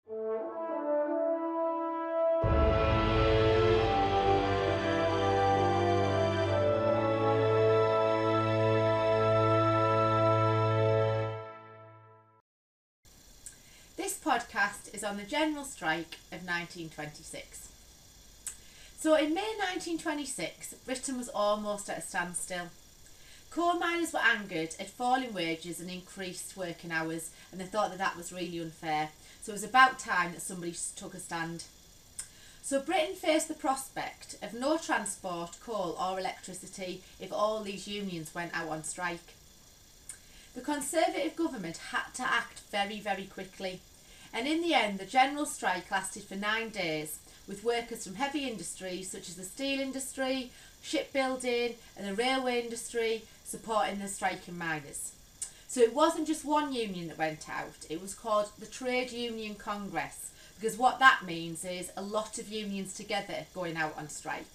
This podcast is on the general strike of 1926. So in May 1926, Britain was almost at a standstill. Coal miners were angered at falling wages and increased working hours, and they thought that that was really unfair. So it was about time that somebody took a stand. So Britain faced the prospect of no transport, coal or electricity if all these unions went out on strike. The Conservative government had to act very, very quickly, and in the end the general strike lasted for 9 days, with workers from heavy industries such as the steel industry, shipbuilding and the railway industry supporting the striking miners. So it wasn't just one union that went out, it was called the Trade Union Congress, because what that means is a lot of unions together going out on strike.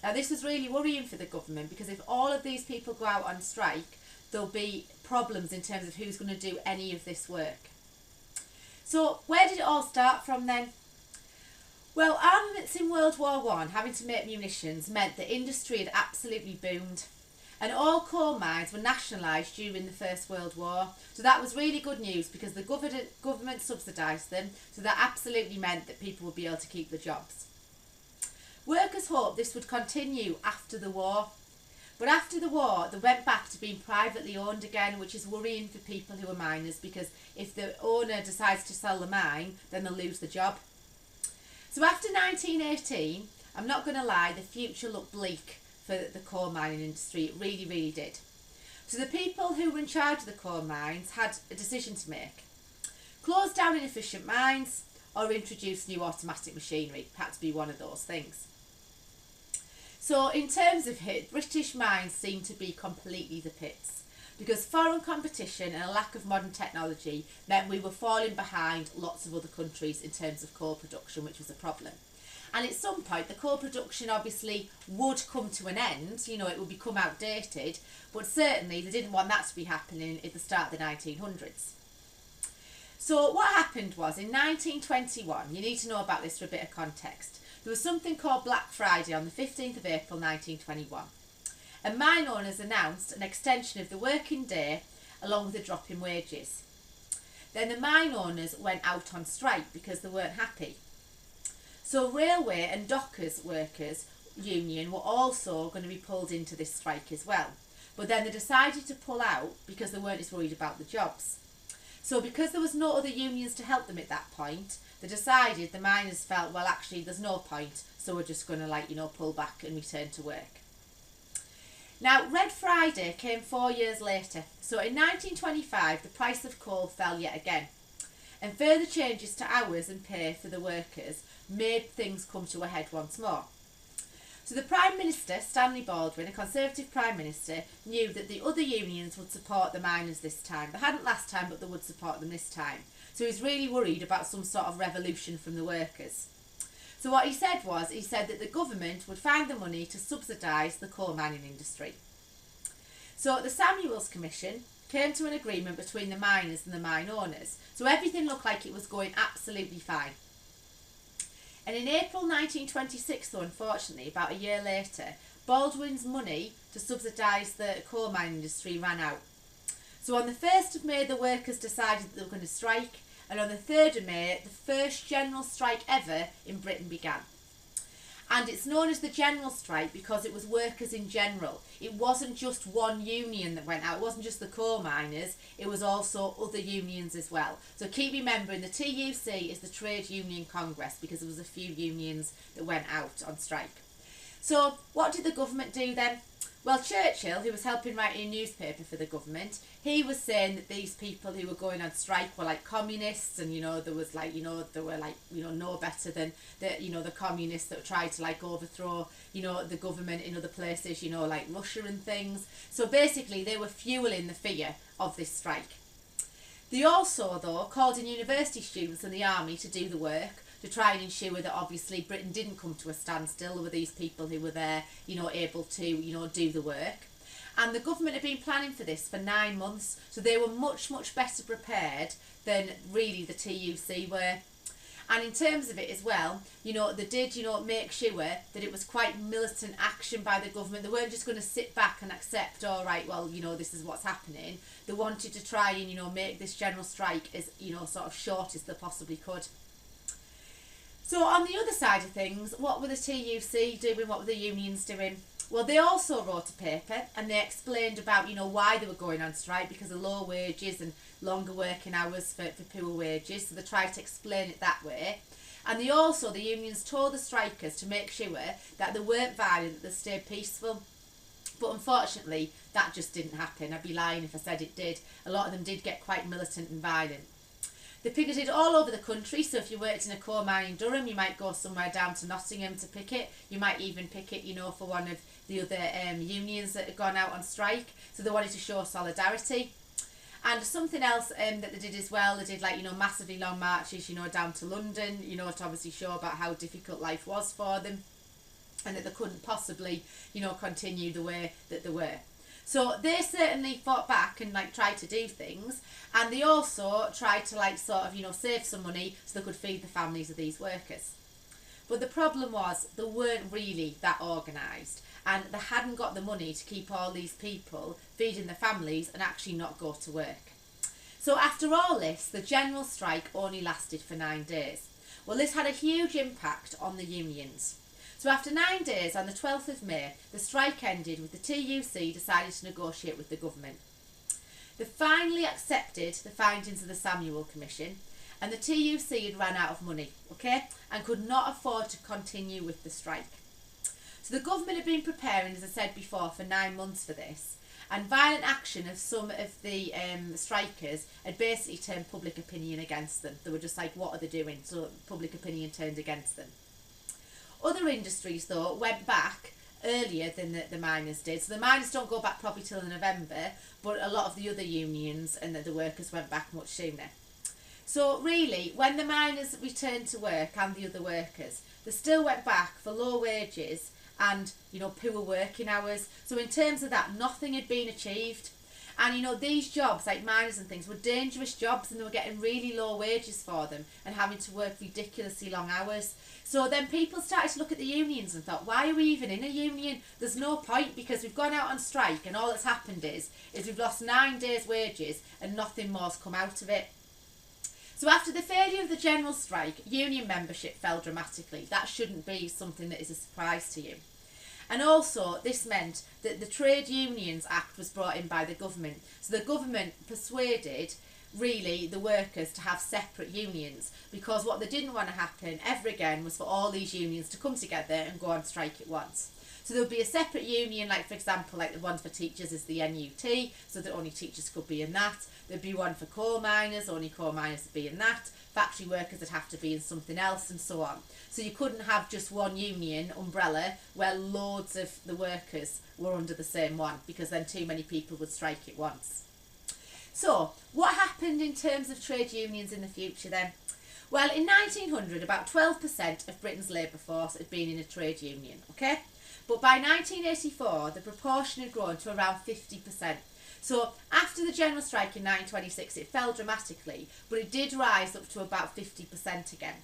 Now this was really worrying for the government, because if all of these people go out on strike, there'll be problems in terms of who's going to do any of this work. So where did it all start from then? Well, armaments in World War I, having to make munitions, meant that industry had absolutely boomed, and all coal mines were nationalised during the First World War. So that was really good news, because the government subsidised them, so that absolutely meant that people would be able to keep their jobs. Workers hoped this would continue after the war, but after the war they went back to being privately owned again, which is worrying for people who are miners, because if the owner decides to sell the mine, then they'll lose the job. So after 1918, I'm not going to lie, the future looked bleak for the coal mining industry. It really, really did. So the people who were in charge of the coal mines had a decision to make. Close down inefficient mines or introduce new automatic machinery. Had to be one of those things. So in terms of it, British mines seemed to be completely the pits, because foreign competition and a lack of modern technology meant we were falling behind lots of other countries in terms of coal production, which was a problem. And at some point the coal production obviously would come to an end, you know, it would become outdated, but certainly they didn't want that to be happening at the start of the 1900s. So what happened was, in 1921, you need to know about this for a bit of context, there was something called Black Friday on the 15th of April 1921. And mine owners announced an extension of the working day along with a drop in wages. Then the mine owners went out on strike because they weren't happy. So railway and dockers workers union were also going to be pulled into this strike as well. But then they decided to pull out because they weren't as worried about the jobs. So because there was no other unions to help them at that point, they decided, the miners felt, well actually there's no point, so we're just going to pull back and return to work. Now, Red Friday came 4 years later, so in 1925 the price of coal fell yet again, and further changes to hours and pay for the workers made things come to a head once more. So the Prime Minister, Stanley Baldwin, a Conservative Prime Minister, knew that the other unions would support the miners this time. They hadn't last time, but they would support them this time. So he was really worried about some sort of revolution from the workers. So what he said that the government would find the money to subsidise the coal mining industry. So the Samuels Commission came to an agreement between the miners and the mine owners. So everything looked like it was going absolutely fine. And in April 1926, though, unfortunately, about a year later, Baldwin's money to subsidise the coal mining industry ran out. So on the 1st of May, the workers decided that they were going to strike, and on the 3rd of May, the first general strike ever in Britain began. And it's known as the general strike because it was workers in general. It wasn't just one union that went out. It wasn't just the coal miners. It was also other unions as well. So keep remembering, the TUC is the Trade Union Congress, because there was a few unions that went out on strike. So what did the government do then? Well, Churchill, who was helping write a newspaper for the government, he was saying that these people who were going on strike were like communists, and there was they were no better than the communists that tried to overthrow the government in other places, like Russia and things. So basically they were fueling the fear of this strike. They also, though, called in university students and the army to do the work, to try and ensure that obviously Britain didn't come to a standstill. There were these people who were there, able to, do the work. And the government had been planning for this for 9 months, so they were much, much better prepared than really the TUC were. And in terms of it as well, you know, they did, you know, make sure that it was quite militant action by the government. They weren't just going to sit back and accept, all right, well, you know, this is what's happening. They wanted to try and, you know, make this general strike as, you know, sort of short as they possibly could. So on the other side of things, what were the TUC doing? What were the unions doing? Well, they also wrote a paper and they explained about, you know, why they were going on strike, because of low wages and longer working hours for poor wages. So they tried to explain it that way. And they also, the unions told the strikers to make sure that they weren't violent, that they stayed peaceful. But unfortunately, that just didn't happen. I'd be lying if I said it did. A lot of them did get quite militant and violent. They picketed all over the country, so if you worked in a coal mine in Durham, you might go somewhere down to Nottingham to picket. You might even picket, you know, for one of the other unions that had gone out on strike. So they wanted to show solidarity. And something else that they did as well, they did, like, you know, massively long marches, you know, down to London, you know, to obviously show about how difficult life was for them and that they couldn't possibly, you know, continue the way that they were. So they certainly fought back and, like, tried to do things, and they also tried to, like, sort of, you know, save some money so they could feed the families of these workers. But the problem was they weren't really that organised, and they hadn't got the money to keep all these people feeding their families and actually not go to work. So after all this, the general strike only lasted for 9 days. Well, this had a huge impact on the unions. So after 9 days, on the 12th of May, the strike ended with the TUC deciding to negotiate with the government. They finally accepted the findings of the Samuel Commission, and the TUC had run out of money, okay, and could not afford to continue with the strike. So the government had been preparing, as I said before, for 9 months for this, and violent action of some of the strikers had basically turned public opinion against them. They were just like, what are they doing? So public opinion turned against them. Other industries, though, went back earlier than the miners did. So the miners don't go back probably till November, but a lot of the other unions and the workers went back much sooner. So really, when the miners returned to work and the other workers, they still went back for low wages and, you know, poor working hours. So in terms of that, nothing had been achieved. And, you know, these jobs, like miners and things, were dangerous jobs, and they were getting really low wages for them and having to work ridiculously long hours. So then people started to look at the unions and thought, why are we even in a union? There's no point, because we've gone out on strike and all that's happened is we've lost 9 days' wages and nothing more's come out of it. So after the failure of the general strike, union membership fell dramatically. That shouldn't be something that is a surprise to you. And also, this meant that the Trade Unions Act was brought in by the government. So the government persuaded, really, the workers to have separate unions, because what they didn't want to happen ever again was for all these unions to come together and go on strike at once. So there would be a separate union, like, for example, like the one for teachers is the NUT, so that only teachers could be in that. There'd be one for coal miners, only coal miners would be in that. Factory workers would have to be in something else, and so on. So you couldn't have just one union umbrella where loads of the workers were under the same one, because then too many people would strike at once. So what happened in terms of trade unions in the future then? Well, in 1900, about 12% of Britain's labour force had been in a trade union, okay? But by 1984, the proportion had grown to around 50%. So after the general strike in 1926, it fell dramatically, but it did rise up to about 50% again.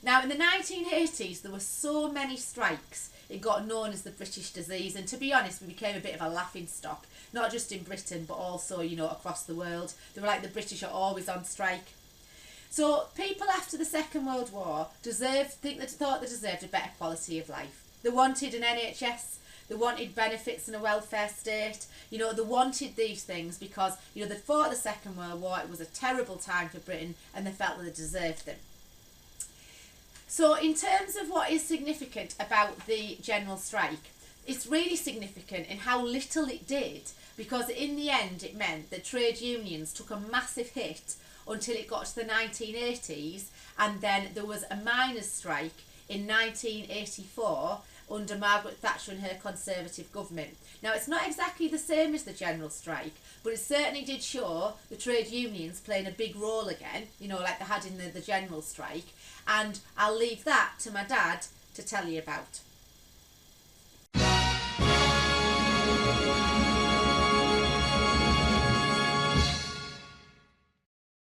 Now, in the 1980s, there were so many strikes, it got known as the British disease, and to be honest, we became a bit of a laughing stock, not just in Britain, but also, you know, across the world. They were like, the British are always on strike. So people after the Second World War thought they deserved a better quality of life. They wanted an NHS, they wanted benefits and a welfare state. You know, they wanted these things because, you know, they fought the Second World War, it was a terrible time for Britain, and they felt that they deserved them. So in terms of what is significant about the general strike, it's really significant in how little it did, because in the end it meant that trade unions took a massive hit until it got to the 1980s, and then there was a miners' strike in 1984 under Margaret Thatcher and her Conservative government. Now, it's not exactly the same as the general strike, but it certainly did show the trade unions playing a big role again, you know, like they had in the general strike, and I'll leave that to my dad to tell you about.